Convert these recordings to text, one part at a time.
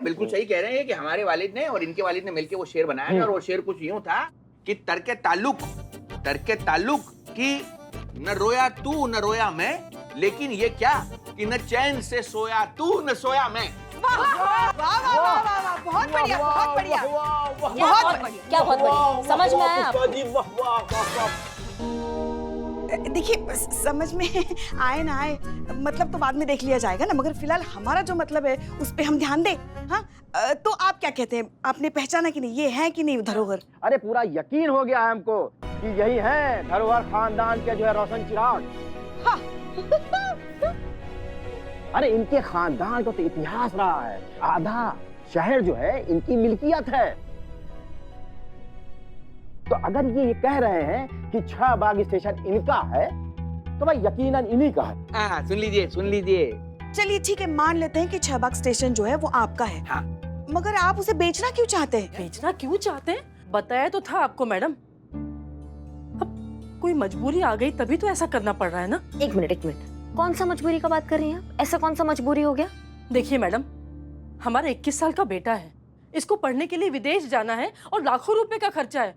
बिल्कुल सही कह रहे हैं कि हमारे वालिद ने और इनके वालिद ने मिलकर वो शेर बनाया था और वो शेर कुछ यूं था कि तर्के ताल्लुक कि न रोया तू न रोया मैं, लेकिन ये क्या कि न चैन से सोया तू न सोया मैं। वाह वाह वाह वाह वाह, बहुत बढ़िया, बहुत बढ़िया, बहुत बढ़िया, क्या बहुत बढ़िया, समझ में आया आपको? देखिए समझ में आए ना आए मतलब तो बाद में देख लिया जाएगा ना, मगर फिलहाल हमारा जो मतलब है उस पे हम ध्यान दें। हाँ तो आप क्या कहते हैं, आपने पहचाना कि नहीं, ये है कि नहीं धरोहर? अरे पूरा यकीन हो गया है हमको कि यही है धरोहर खानदान के जो है रोशन चिराग। हाँ। अरे इनके खानदान का तो इतिहास रहा है, आधा शहर जो है इनकी मिल्कियत है। तो अगर ये कह रहे हैं कि 6 बाग स्टेशन इनका है तो भाई यकीनन इन्हीं का है। हाँ सुन लीजिए। चलिए ठीक है, मान लेते हैं कि 6 बाग स्टेशन जो है वो आपका है। हाँ। मगर आप उसे बेचना क्यों चाहते हैं? बेचना क्यों चाहते हैं? बताया तो था आपको मैडम, अब कोई मजबूरी आ गई तभी तो ऐसा करना पड़ रहा है ना। एक मिनट, कौन सा मजबूरी का बात कर रही हैं आप? ऐसा कौन सा मजबूरी हो गया? देखिए मैडम, हमारा 21 साल का बेटा है, इसको पढ़ने के लिए विदेश जाना है और लाखों रुपए का खर्चा है।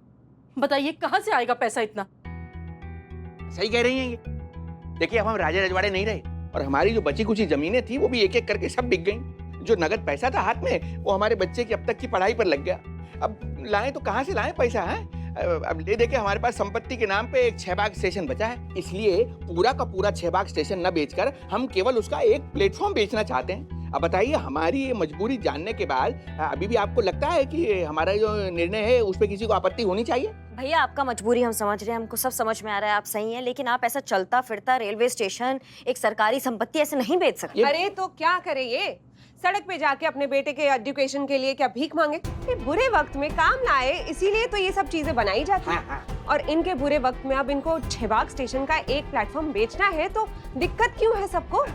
बताइए कहाँ से आएगा पैसा इतना? सही कह रही हैं ये। देखिए अब हम राजे रजवाड़े नहीं रहे और हमारी जो बची कुछ जमीनें थी वो भी एक एक करके सब बिक गईं। जो नगद पैसा था हाथ में वो हमारे बच्चे की अब तक की पढ़ाई पर लग गया। अब लाएं तो कहाँ से लाएं पैसा है? अब ले देके हमारे पास संपत्ति के नाम पे एक 6 बाग स्टेशन बचा है, इसलिए पूरा का पूरा 6 बाग स्टेशन न बेचकर हम केवल उसका एक प्लेटफॉर्म बेचना चाहते हैं। अब बताइए हमारी ये मजबूरी जानने के बाद अभी भी आपको लगता है कि हमारा जो निर्णय है उस पर किसी को आपत्ति होनी चाहिए? भैया आपका मजबूरी हम समझ रहे हैं, हमको सब समझ में आ रहा है, आप सही हैं, लेकिन आप ऐसा चलता फिरता रेलवे स्टेशन, एक सरकारी संपत्ति ऐसे नहीं बेच सकते। अरे तो क्या करे ये, सड़क पे जाके अपने बेटे के एजुकेशन के लिए क्या भीख मांगे? ये बुरे वक्त में काम ना आए इसीलिए तो ये सब चीजें बनाई जाती हैं। और इनके बुरे वक्त में अब इनको 6 बाग स्टेशन का एक प्लेटफॉर्म बेचना है तो दिक्कत क्यों है सबको?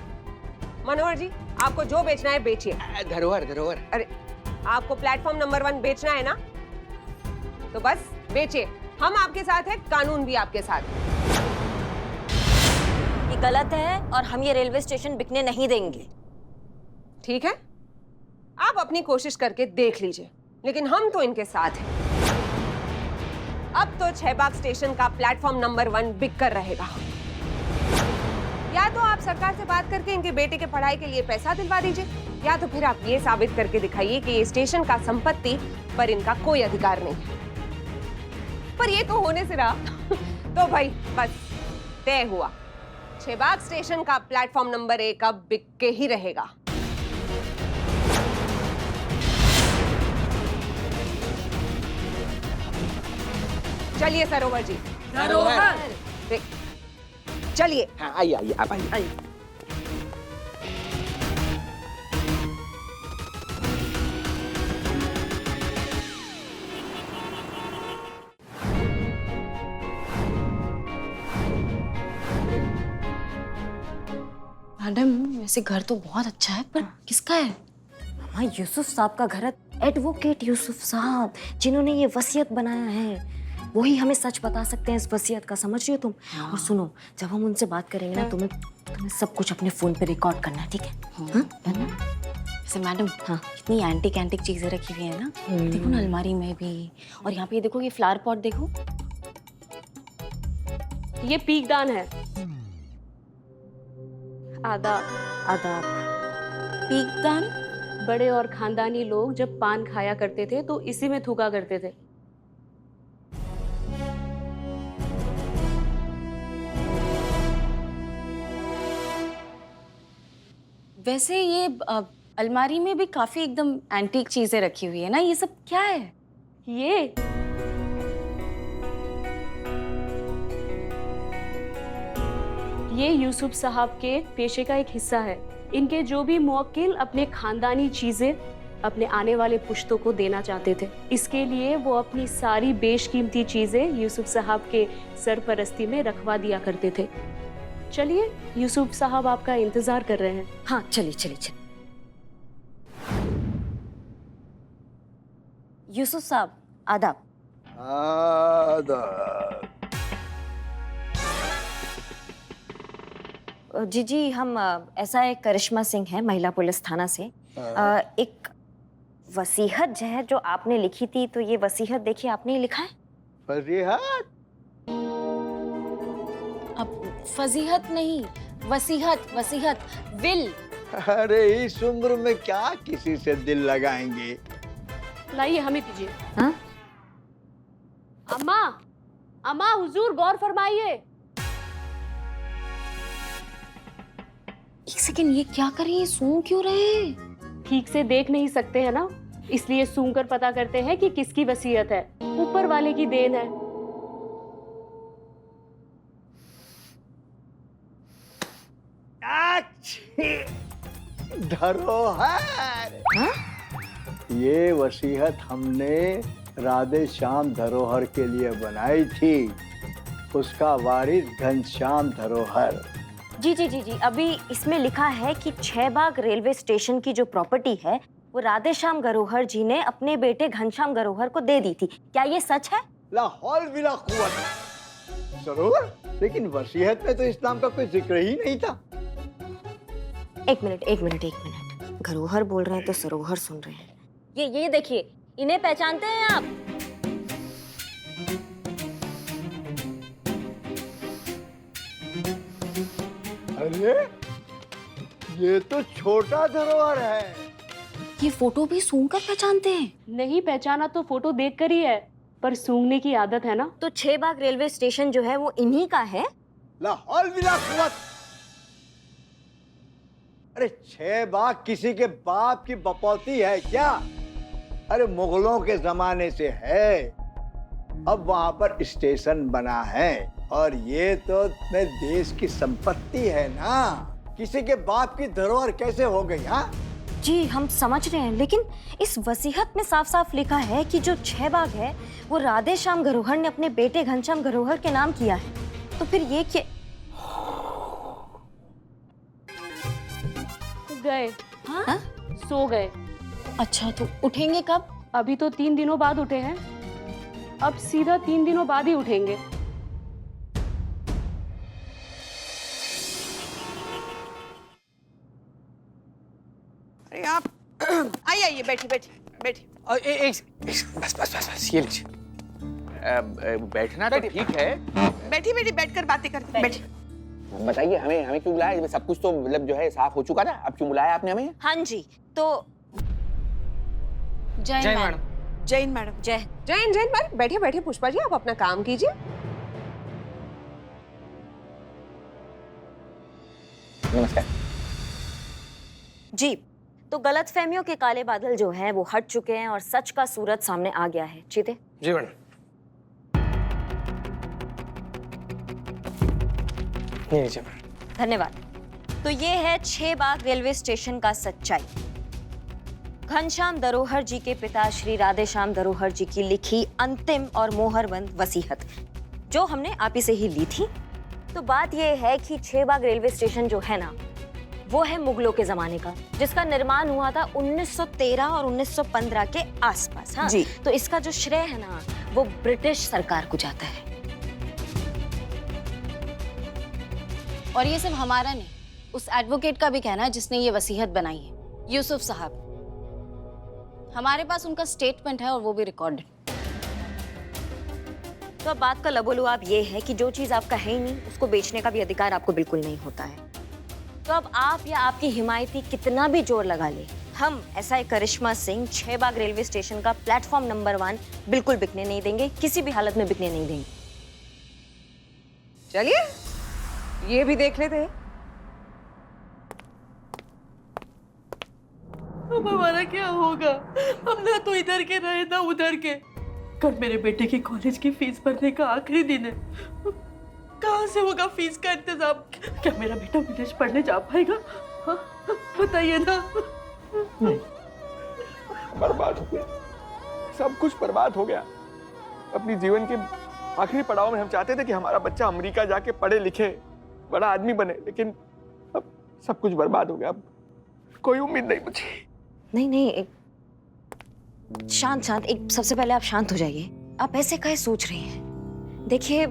मनोहर जी आपको जो बेचना है बेचिए। धरोहर। अरे आपको प्लेटफॉर्म नंबर 1 बेचना है ना, तो बस बेचिए, हम आपके साथ हैं, कानून भी आपके साथ है। ये गलत है और हम ये रेलवे स्टेशन बिकने नहीं देंगे। ठीक है, आप अपनी कोशिश करके देख लीजिए, लेकिन हम तो इनके साथ हैं। अब तो 6 बाग स्टेशन का प्लेटफॉर्म नंबर 1 बिक कर रहेगा। या तो आप सरकार से बात करके इनके बेटे के पढ़ाई के लिए पैसा दिलवा दीजिए, या तो फिर आप ये साबित करके दिखाइए कि ये स्टेशन का संपत्ति पर इनका कोई अधिकार नहीं है। पर ये तो होने से रहा तो भाई बस तय हुआ, 6 बाग स्टेशन का प्लेटफॉर्म नंबर 1 अब बिक के ही रहेगा। चलिए सरोवर जी। चलिए। हाँ आइए आप आइए। मैडम वैसे घर तो बहुत अच्छा है, पर किसका है? हाँ यूसुफ साहब का घर है, एडवोकेट यूसुफ साहब जिन्होंने ये वसीयत बनाया है, वही हमें सच बता सकते हैं इस वसीयत का, समझ रही हो तुम? और सुनो, जब हम उनसे बात करेंगे ना तुम्हें सब कुछ अपने फोन पे रिकॉर्ड करना है, ठीक है? वैसे मैडम हाँ, कितनी एंटिक चीजें रखी हुई है ना, देखो ना अलमारी में भी, और यहाँ पे ये देखो, ये फ्लावर पॉट देखो, ये पीकदान है। आदाब। आदाब। पीकदान? बड़े और खानदानी लोग जब पान खाया करते थे तो इसी में थूका करते थे। वैसे ये अलमारी में भी काफी एकदम एंटीक चीजें रखी हुई है ना, ये सब क्या है? ये यूसुफ साहब के पेशे का एक हिस्सा है। इनके जो भी मुवक्किल अपने खानदानी चीजें अपने आने वाले पुश्तों को देना चाहते थे, इसके लिए वो अपनी सारी बेशकीमती चीजें यूसुफ साहब के सरपरस्ती में रखवा दिया करते थे। चलिए, यूसुफ साहब आपका इंतजार कर रहे हैं। हाँ चलिए। यूसुफ साहब आदाब। जी हम ऐसा है, करिश्मा सिंह है, महिला पुलिस थाना से। एक वसीयत जो है जो आपने लिखी थी, तो ये वसीयत देखिए आपने ही लिखा है। फजीहत? अब फजीहत नहीं, वसीहत, वसीहत, विल। अरे इस उम्र में क्या किसी से दिल लगाएंगे। लाइए हमें दीजिए। हाँ? अम्मा, अम्मा हुजूर गौर फरमाइए। एक सेकंड, ये क्या कर रही है? सूंघ क्यों रहे हैं? ठीक से देख नहीं सकते हैं ना, इसलिए सूंघ कर पता करते हैं कि किसकी वसीयत है। ऊपर वाले की देन है। धरोहर। ये वसीयत हमने राधे श्याम धरोहर के लिए बनाई थी, उसका वारिस घनश्याम धरोहर। जी जी जी जी, अभी इसमें लिखा है कि 6 बाग रेलवे स्टेशन की जो प्रॉपर्टी है वो राधेश्याम गरोहर जी ने अपने बेटे घनश्याम गरोहर को दे दी थी। क्या ये सच है? लाहौल बिला कुव्वत। जरूर, लेकिन वसीयत में तो इस्लाम का कोई जिक्र ही नहीं था। एक मिनट। गरोहर बोल रहे हैं तो सरोहर सुन रहे हैं। ये देखिए, इन्हें पहचानते हैं आप? अरे ये तो छोटा धरोहर है। ये फोटो भी सूंघ कर पहचानते हैं? नहीं पहचाना तो फोटो देख कर ही है, पर सूंघने की आदत है ना। तो 6 बाग रेलवे स्टेशन जो है वो इन्हीं का है? लाहौल बिला कुव्वत। अरे 6 बाग किसी के बाप की बपौती है क्या? अरे मुगलों के जमाने से है, अब वहां पर स्टेशन बना है और ये तो अपने देश की संपत्ति है ना। किसी के बाप की धरोहर कैसे हो गई? हाँ जी हम समझ रहे हैं, लेकिन इस वसीयत में साफ साफ लिखा है कि जो 6 बाग है वो राधेश्याम गरोहर ने अपने बेटे घनश्याम गरोहर के नाम किया है। तो फिर ये क्या? गए। हाँ? सो गए। अच्छा, तो उठेंगे कब? अभी तो 3 दिनों बाद उठे हैं, अब सीधा 3 दिनों बाद ही उठेंगे। अरे आप आइए, बैठी। बस ये लीजिए। बैठना तो ठीक है। बैठी बैठकर बातें करते। बैठी। बताइए हमें क्यों बुलाया? सब कुछ तो मतलब जो है साफ हो चुका ना, अब क्यों बुलाया आपने हमें? हाँ जी, तो जय मैडम। जैन मैडम। जैन पर बैठिए पुष्पा जी, आप अपना काम कीजिए। नमस्कार जी। तो गलतफहमियों के काले बादल जो हैं वो हट चुके हैं और सच का सूरज सामने आ गया है। चीते जी मैडम। धन्यवाद। तो ये है 6 बाग रेलवे स्टेशन का सच्चाई। घनश्याम दरोहर जी के पिता श्री राधेश्याम दरोहर जी की लिखी अंतिम और मोहरबंद वसीयत, जो हमने आप ही से ही ली थी। तो बात ये है कि 6 बाग रेलवे स्टेशन जो है ना, वो है मुगलों के जमाने का, जिसका निर्माण हुआ था 1913 और 1915 के आसपास। हाँ जी। तो इसका जो श्रेय है ना, वो ब्रिटिश सरकार को जाता है। और ये सिर्फ हमारा नहीं, उस एडवोकेट का भी कहना है जिसने ये वसीयत बनाई है, यूसुफ साहब। हमारे पास उनका स्टेटमेंट है और वो भी रिकॉर्डेड। तो अब बात का लबोलुआब ये है कि जो चीज आपका है ही नहीं, उसको बेचने का भी अधिकार आपको बिल्कुल नहीं होता है। तो अब आप या आपकी हिमायती कितना भी जोर लगा ले, हम एसआई करिश्मा सिंह 6 बाग रेलवे स्टेशन का प्लेटफॉर्म नंबर 1 बिल्कुल बिकने नहीं देंगे, किसी भी हालत में बिकने नहीं देंगे। चलिए ये भी देख लेते हैं। अब हमारा क्या होगा? हम ना तो इधर के रहे ना उधर के। कल मेरे बेटे की कॉलेज की फीस भरने का आखिरी दिन है। कहाँ से होगा फीस का इंतजाम? क्या मेरा बेटा विदेश पढ़ने जा पाएगा? हाँ? बताइए ना। बर्बाद हो गया, सब कुछ बर्बाद हो गया। अपनी जीवन के आखिरी पड़ाव में हम चाहते थे कि हमारा बच्चा अमेरिका जाके पढ़े लिखे, बड़ा आदमी बने, लेकिन अब सब कुछ बर्बाद हो गया। अब कोई उम्मीद नहीं मुझे। नहीं, एक शांत, एक सबसे पहले आप शांत हो जाइए। आप ऐसे काहे सोच रहे हैं? देखिए,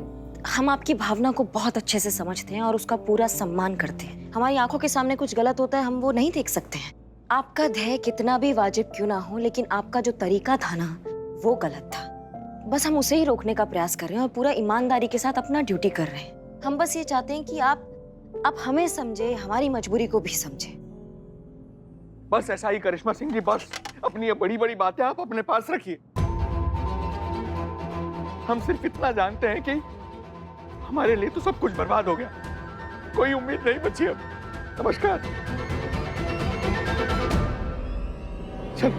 हम आपकी भावना को बहुत अच्छे से समझते हैं और उसका पूरा सम्मान करते हैं। हमारी आंखों के सामने कुछ गलत होता है, हम वो नहीं देख सकते हैं, आपका ध्येय कितना भी वाजिब क्यों ना हो, लेकिन आपका जो तरीका था ना, वो गलत था। बस हम उसे ही रोकने का प्रयास कर रहे हैं और पूरा ईमानदारी के साथ अपना ड्यूटी कर रहे हैं। हम बस ये चाहते हैं कि आप हमें समझे, हमारी मजबूरी को भी समझे। बस ऐसा ही करिश्मा सिंह जी, बस अपनी ये बड़ी बड़ी बातें आप अपने पास रखिए। हम सिर्फ इतना जानते हैं कि हमारे लिए तो सब कुछ बर्बाद हो गया, कोई उम्मीद नहीं बची अब। नमस्कार। चल।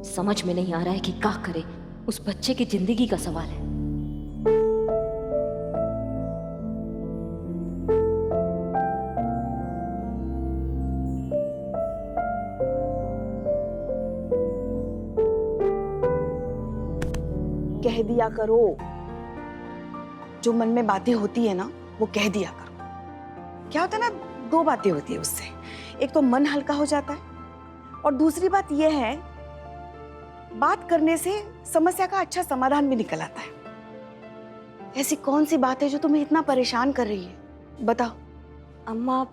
समझ में नहीं आ रहा है कि क्या करे, उस बच्चे की जिंदगी का सवाल है। कह दिया करो, जो मन में बातें होती है ना वो कह दिया करो। क्या होता है ना, दो बातें होती है उससे, एक तो मन हल्का हो जाता है और दूसरी बात यह है बात करने से समस्या का अच्छा समाधान भी निकल आता है। ऐसी कौन सी बात है जो तुम्हें इतना परेशान कर रही है, बताओ। अम्मा,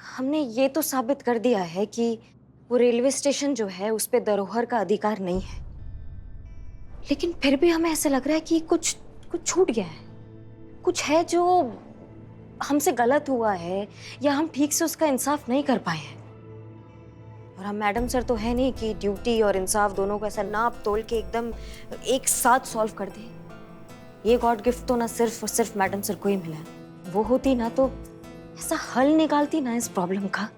हमने ये तो साबित कर दिया है कि वो रेलवे स्टेशन जो है उस पे धरोहर का अधिकार नहीं है, लेकिन फिर भी हमें ऐसा लग रहा है कि कुछ छूट गया है, कुछ है जो हमसे गलत हुआ है या हम ठीक से उसका इंसाफ नहीं कर पाए हैं। और हम मैडम सर तो है नहीं कि ड्यूटी और इंसाफ दोनों को ऐसा नाप तोल के एकदम एक साथ सॉल्व कर दे। ये गॉड गिफ्ट तो ना सिर्फ और सिर्फ मैडम सर को ही मिला है। वो होती ना तो ऐसा हल निकालती ना इस प्रॉब्लम का।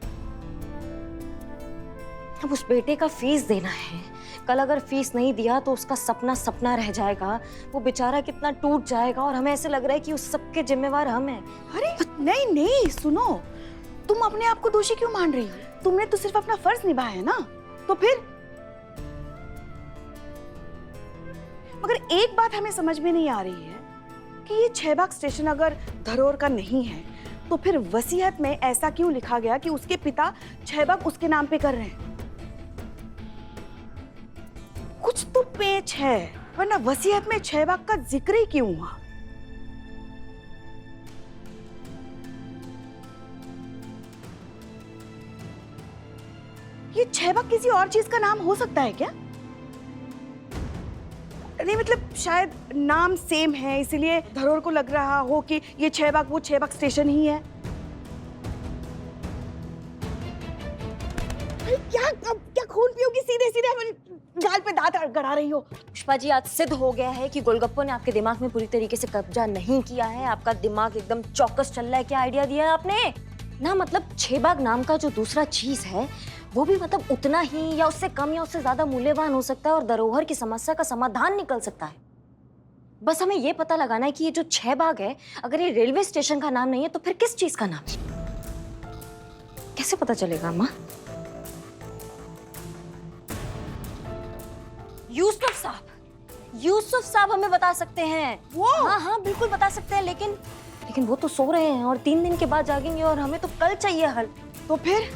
अब उस बेटे का फीस देना है, कल अगर फीस नहीं दिया तो उसका सपना सपना रह जाएगा, वो बेचारा कितना टूट जाएगा और हमें ऐसे लग रहा है कि उस सब के जिम्मेवार हम हैं। अरे नहीं नहीं, सुनो, तुम अपने आप को दोषी क्यों मान रही हो? तुमने तो सिर्फ अपना फर्ज निभाया है ना, तो फिर? मगर एक बात हमें समझ में नहीं आ रही है कि ये 6 बाग स्टेशन अगर धरोहर का नहीं है तो फिर वसीयत में ऐसा क्यों लिखा गया कि उसके पिता 6 बाग उसके नाम पे कर रहे हैं? कुछ तो पेच है, वरना वसीयत में 6 बाग का जिक्र ही क्यों हुआ? ये 6 बाग किसी और चीज का नाम हो सकता है क्या? नहीं मतलब शायद नाम सेम है इसलिए धरोहर को लग रहा हो कि ये 6 बाग वो 6 बाग स्टेशन ही है। क्या खून पियोगी? सीधे सीधे गाल पे दांत गड़ा रही हो। पुष्पा जी, आज सिद्ध हो गया है कि गोलगप्पों ने आपके दिमाग में पूरी तरीके से कब्जा नहीं किया है। आपका दिमाग एकदम चौकस चल रहा है। क्या आइडिया दिया है आपने ना? मतलब 6 बाग नाम का जो दूसरा चीज है वो भी मतलब उतना ही या उससे कम या उससे ज्यादा मूल्यवान हो सकता है और धरोहर की समस्या का समाधान निकल सकता है। बस हमें ये पता लगाना है कि ये जो 6 बाग है, अगर ये रेलवे स्टेशन का नाम नहीं है तो फिर किस चीज का नाम है? कैसे पता चलेगा अम्मा? यूसुफ साहब हमें बता सकते हैं। वो? हाँ बिल्कुल बता सकते हैं, लेकिन वो तो सो रहे हैं और 3 दिन के बाद जागेंगे और हमें तो कल चाहिए हल। तो फिर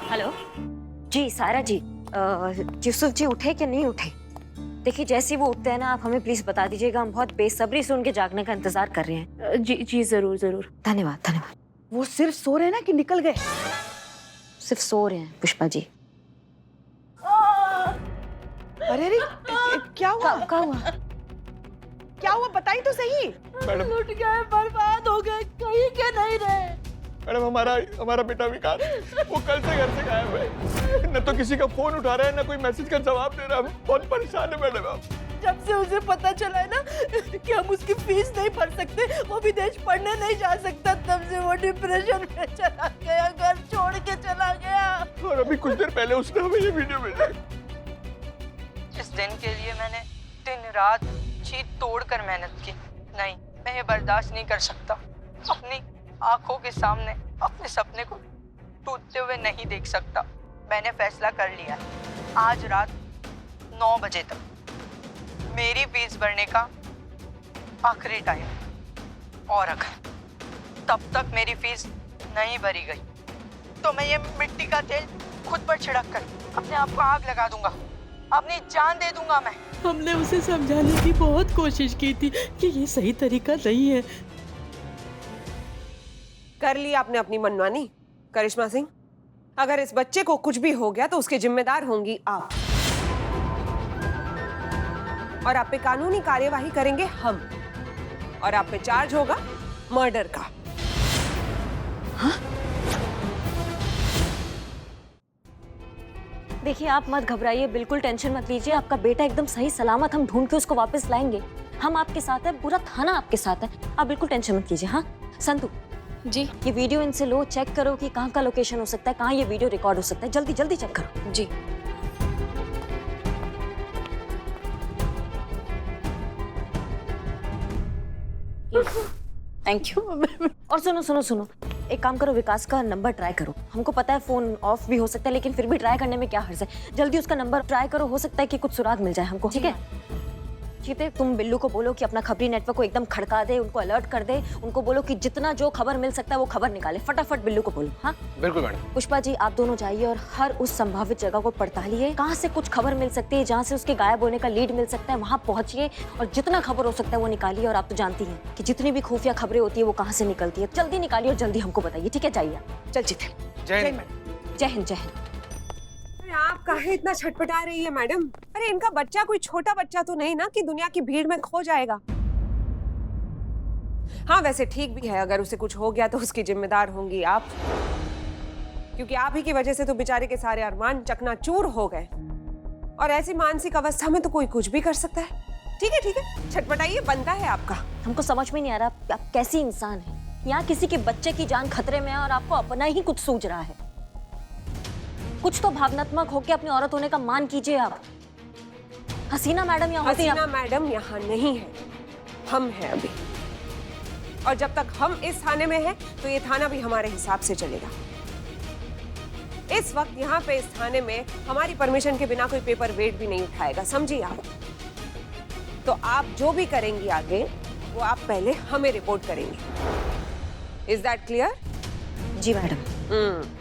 हेलो जी, सारा जी, यूसुफ जी उठे कि नहीं उठे? देखिए जैसे ही वो उठते हैं ना, आप हमें प्लीज बता दीजिएगा। हम बहुत बेसब्री से उनके जागने का इंतजार कर रहे हैं। जी जरूर जरूर। धन्यवाद। वो सिर्फ सो रहे हैं ना कि निकल गए? सिर्फ सो रहे हैं पुष्पा जी। अरे क्या हुआ? क्या हुआ बताइए तो सही। मैडम लुट गए, बर्बाद हो गए, कहीं के नहीं रहे। मैडम, हमारा बेटा विकास वो कल से घर से गायब है। न तो किसी का फोन उठा रहा है, न कोई मैसेज का जवाब दे रहा है। बहुत परेशान है मैडम। आप जब से उसे पता चला है ना कि हम उसकी फीस नहीं भर सकते, वो विदेश पढ़ने नहीं जा सकता, तब से वो डिप्रेशन में चला गया, घर छोड़ के चला गया। और अभी कुछ देर पहले उसने हमें ये वीडियो भेजा। इस दिन के लिए मैंने दिन रात जी तोड़कर मेहनत की। नहीं, मैं ये बर्दाश्त नहीं कर सकता। अपनी आंखों के सामने अपने सपने को टूटते हुए नहीं देख सकता। मैंने फैसला कर लिया है, आज रात 9 बजे तक मेरी फीस भरने का आखिरी टाइम। और अगर तब तक मेरी फीस नहीं भरी गई तो मैं ये मिट्टी का तेल खुद पर छिड़क कर अपने आप को आग लगा दूंगा, अपनी जान दे दूंगा मैं। हमने उसे समझाने की बहुत कोशिश की थी कि ये सही तरीका नहीं है। कर ली आपने अपनी मनमानी करिश्मा सिंह। अगर इस बच्चे को कुछ भी हो गया तो उसके जिम्मेदार होंगी आप, और आप पे कानूनी कार्यवाही करेंगे हम, और आप पे चार्ज होगा मर्डर का। देखिए आप मत घबराइए, बिल्कुल टेंशन मत लीजिए। आपका बेटा एकदम सही सलामत, हम ढूंढ के उसको वापस लाएंगे। हम आपके साथ है, पूरा थाना आपके साथ है, आप बिल्कुल टेंशन मत लीजिए। हाँ संतु जी ये वीडियो इनसे लो, चेक करो कि कहाँ का लोकेशन हो सकता है, कहाँ ये वीडियो रिकॉर्ड हो सकता है। जल्दी जल्दी चेक करो। जी। Thank you. और सुनो सुनो सुनो, एक काम करो, विकास का नंबर ट्राई करो। हमको पता है फोन ऑफ भी हो सकता है, लेकिन फिर भी ट्राई करने में क्या हर्ज है। जल्दी उसका नंबर ट्राई करो, हो सकता है कि कुछ सुराग मिल जाए हमको। ठीक है चीते, तुम बिल्लू को बोलो कि अपना खबरी नेटवर्क को एकदम खड़का दे, उनको अलर्ट कर दे। उनको बोलो कि जितना जो खबर मिल सकता है वो खबर निकाले। फटाफट बिल्लू को बोलो। हाँ बिल्कुल मैडम। पुष्पा जी आप दोनों जाइए और हर उस संभावित जगह को पड़तालिए, कहाँ से कुछ खबर मिल सकती है, जहाँ से उसके गायब होने का लीड मिल सकता है, वहाँ पहुंचिए और जितना खबर हो सकता है वो निकालिए। और आप तो जानती हैं कि जितनी भी खुफिया खबरें होती है वो कहाँ से निकलती है। जल्दी निकालिए और जल्दी हमको बताइए। ठीक है जाइए। चल जीते। जय हिंद। जय हिंद जय हिंद। अरे आप काहे इतना छटपटा रही है मैडम? अरे इनका बच्चा कोई छोटा बच्चा तो नहीं ना कि दुनिया की भीड़ में खो जाएगा। हाँ वैसे ठीक भी है, अगर उसे कुछ हो गया तो उसकी जिम्मेदार होंगी आप, क्योंकि आप ही की वजह से तो बेचारे के सारे अरमान चकनाचूर हो गए। और ऐसी मानसिक अवस्था में तो कोई कुछ भी कर सकता है। ठीक है छटपटाइए, बनता है आपका। हमको समझ में नहीं आ रहा आप कैसी इंसान है। यहाँ किसी के बच्चे की जान खतरे में है और आपको अपना ही कुछ सूझ रहा है। कुछ तो भावनात्मक होके अपनी औरत होने का मान कीजिए आप। हसीना मैडम यहाँ होती हैं। हसीना मैडम यहाँ नहीं है, हम हैं अभी। और जब तक हम इस थाने में हैं तो ये थाना भी हमारे हिसाब से चलेगा। इस वक्त यहाँ पे इस थाने में हमारी परमिशन के बिना कोई पेपर वेट भी नहीं उठाएगा, समझिए आप। तो आप जो भी करेंगी आगे वो आप पहले हमें रिपोर्ट करेंगे। Is that clear? जी मैडम।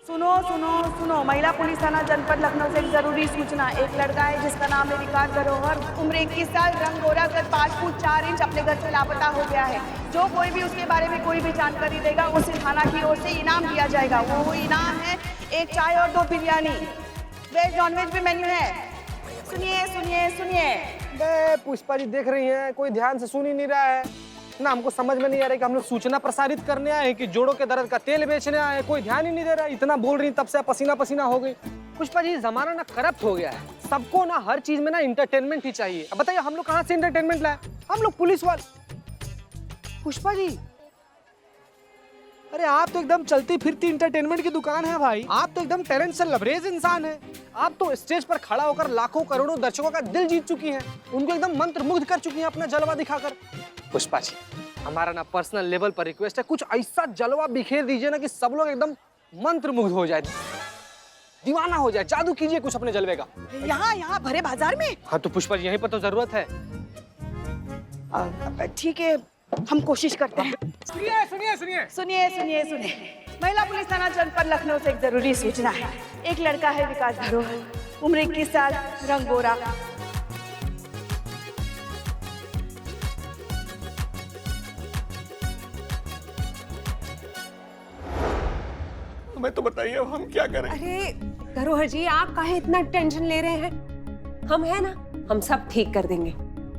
सुनो सुनो सुनो, महिला पुलिस थाना जनपद लखनऊ से एक जरूरी सूचना। एक लड़का है जिसका नाम है विकास धरोहर, उम्र 21 साल, रंग गोरा, कद 5 फुट 4 इंच, अपने घर से लापता हो गया है। जो कोई भी उसके बारे में कोई भी जानकारी देगा उसे थाना की ओर से इनाम दिया जाएगा। वो इनाम है 1 चाय और 2 बिरयानी। वेज नॉन वेज भी मेन्यू है। सुनिए सुनिए सुनिए। पुष्पा जी देख रही हैं, कोई ध्यान से सुन ही नहीं रहा है ना। हमको समझ में नहीं आ रहा है कि हम लोग सूचना प्रसारित करने आए कि जोड़ों के दर्द का तेल बेचने आए। कोई ध्यान ही नहीं दे रहा है। इतना बोल रही तब से पसीना पसीना हो गई। पुष्पा जी जमाना ना करप्ट हो गया है, सबको ना हर चीज में ना इंटरटेनमेंट ही चाहिए। अब बताइए हम लोग कहाँ से इंटरटेनमेंट लाए? हम लोग पुलिस वाले। पुष्पा जी अरे आप तो एकदम चलती फिरती इंटरटेनमेंट की दुकान है भाई। आप तो एकदम टैलेंट से लबरेज इंसान है। आप तो स्टेज पर खड़ा होकर लाखों करोड़ों दर्शकों का दिल जीत चुकी हैं, उनको एकदम मंत्रमुग्ध कर चुकी हैं अपना जलवा दिखाकर। पुष्पा जी हमारा ना पर्सनल लेवल पर रिक्वेस्ट है, कुछ ऐसा जलवा बिखेर दीजिए ना कि सब लोग एकदम मंत्रमुग्ध हो जाए, दीवाना हो जाए। जादू कीजिए कुछ अपने जलवे का। यहाँ भरे बाजार में? हाँ तो पुष्पा जी यहीं पर तो जरूरत है। ठीक है हम कोशिश करते हैं। सुनिए सुनिए सुनिए सुनिए सुनिए सुनिए, महिला पुलिस थाना जनपद लखनऊ से एक जरूरी सूचना है। एक लड़का है विकास धरोहर, उम्र 21 साल, रंग गोरा। हमें तो बताइए अब हम क्या करें। अरे धरोहर जी आप काहे इतना टेंशन ले रहे हैं? हम हैं ना, हम सब ठीक कर देंगे।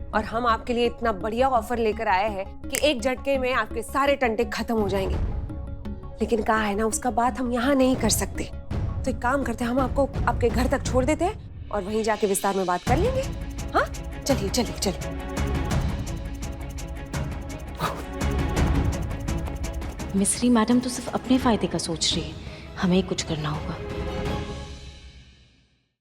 और हम आपके लिए इतना बढ़िया ऑफर लेकर आए हैं कि एक झटके में आपके सारे टंटे खत्म हो जाएंगे। लेकिन कहा है ना, उसका बात हम यहाँ नहीं कर सकते। तो एक काम करते हैं, हम आपको आपके घर तक छोड़ देते हैं और वहीं जाके विस्तार में बात कर लेंगे। हाँ चलिए चलिए चलिए। मिस्री मैडम तो सिर्फ अपने फायदे का सोच रही है, हमें ही कुछ करना होगा।